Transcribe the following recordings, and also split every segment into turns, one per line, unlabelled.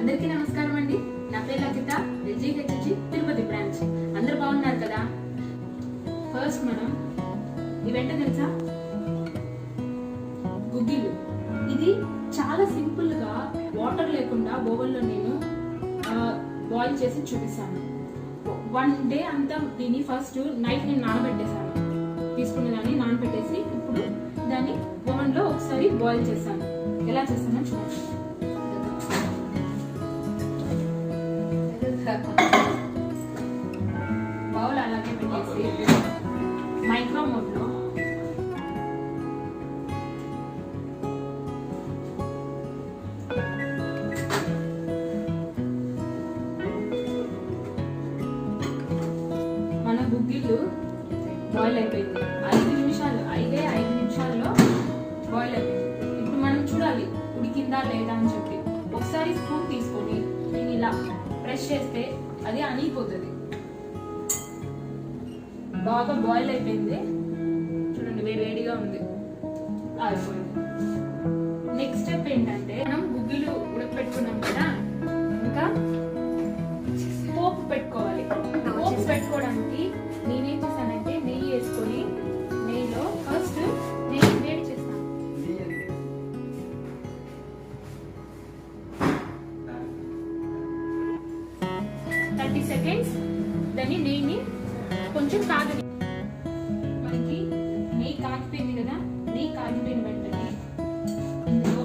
అందరికీ నమస్కారం అండి. నా పేరు లలిత, LGHG తిరుపతి బ్రాంచ్. అందరూ బాగున్నారు కదా? ఫస్ట్ మనం ఇవేంటో తెలుసా? గుగ్గిళ్ళు. ఇది చాలా సింపుల్ గా వాటర్ లేకుండా ఓవెన్ లో నేను బాయిల్ చేసి చూపిస్తాను. 1 డే అంతా దీన్ని ఫస్ట్ నైట్ నేను నానబెట్టేసాను. తీసుకునేదాన్ని నానబెట్టేసి ఇప్పుడు దాన్ని ఓవెన్ లో ఒకసారి బాయిల్ చేస్తాను. ఎలా చేస్తానో చూడండి. బౌల్ అలాగే పెట్టేసి మైక్రో మోడ్ లో మన గుగ్గిళ్ళు బాయిల్ అయిపోయింది. 5 నిమిషాల్లో బాయిల్ అయిపోయింది. ఇప్పుడు మనం చూడాలి ఉడికిందా లేదా అని చెప్పి. ఒకసారి స్పూన్ తీసుకొని నేను ఇలా ప్రెస్ చేస్తే అది అనిగిపోతుంది. బాగా బాయిల్ అయిపోయింది. చూడండి వేడిగా ఉంది, అయిపోయింది. నెక్స్ట్ స్టెప్ ఏంటంటే మనం గుగ్గిలు ఉడకపెట్టుకున్నాం కదా, ఇంకా పోపు పెట్టుకోవాలి. పోపు పెట్టుకోవడానికి నేనేం చేస్తానంటే నెయ్యి వేసుకొని నెయ్యిలో ఫస్ట్ నెయ్యి వేడి చేస్తాను. 30 సెకండ్స్ దాన్ని నెయ్యిని కొంచెం కాగని. మనకి నెయ్యి కాగిపోయింది కదా, నెయ్యి కాగిపోయిన వెంటనే ఇందులో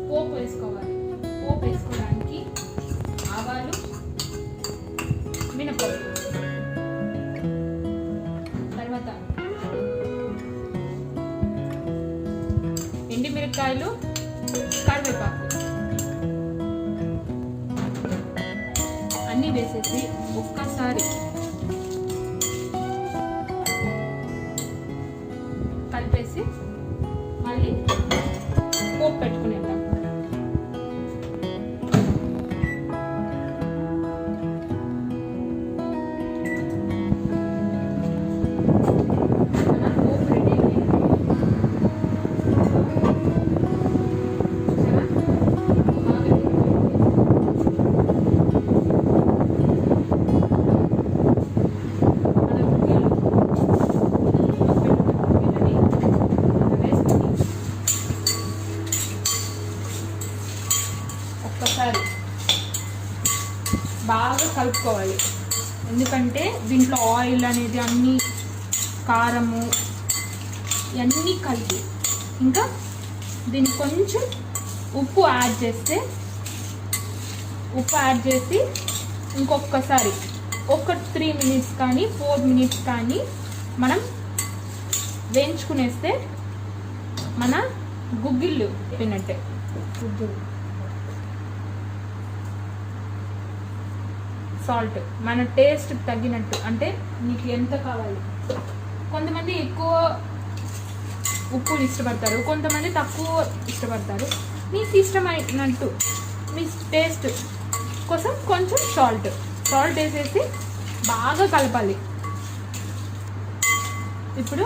పోపు వేసుకోవాలి. పోపు వేసుకోవడానికి ఆవాలు, మినపప్పు, తర్వాత ఎండుమిరపకాయలు, కరివేపాకు అన్నీ వేసేసి ఒక్కసారి కలిపేసి మళ్ళీ పోపు పెట్టుకునేద్దాం. ఒక్కసారి బాగా కలుపుకోవాలి. ఎందుకంటే దీంట్లో ఆయిల్ అనేది అన్నీ, కారము ఇవన్నీ కలిపి, ఇంకా దీనికి కొంచెం ఉప్పు యాడ్ చేసి ఇంకొకసారి ఒక 3 మినిట్స్ కానీ 4 మినిట్స్ కానీ మనం వేయించుకునేస్తే మన గుగ్గిళ్ళు తిన్నట్టే. సాల్ట్ మన టేస్ట్ తగ్గినట్టు, అంటే మీకు ఎంత కావాలి. కొంతమంది ఎక్కువ ఉప్పు ఇష్టపడతారు, కొంతమంది తక్కువ ఇష్టపడతారు. మీకు ఇష్టమైనట్టు మీ టేస్ట్ కోసం కొంచెం సాల్ట్ వేసేసి బాగా కలపాలి. ఇప్పుడు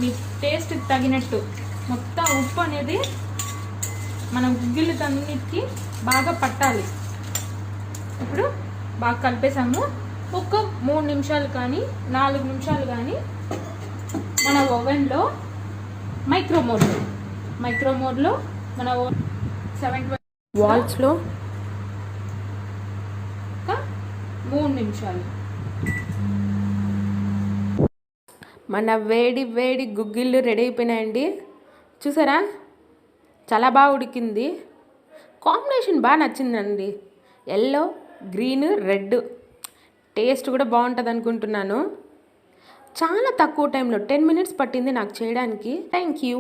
మీ టేస్ట్ తగినట్టు మొత్తం ఉప్పు అనేది మన గుగ్గిళ్ళతన్నిటికి బాగా పట్టాలి. ఇప్పుడు బాగా కలిపేసాము. ఒక 3 నిమిషాలు కానీ 4 నిమిషాలు కానీ మన ఓవెన్లో మైక్రో మోడ్లో మన 720 వాట్స్లో 3 నిమిషాలు.
మన వేడి గుగ్గిళ్ళు రెడీ అయిపోయినాయండి. చూసారా, చాలా బాగా ఉడికింది. కాంబినేషన్ బాగా నచ్చిందండి. Yellow, green, red. టేస్ట్ కూడా బాగుంటుంది అనుకుంటున్నాను. చాలా తక్కువ టైంలో 10 మినిట్స్ పట్టింది నాకు చేయడానికి. Thank you.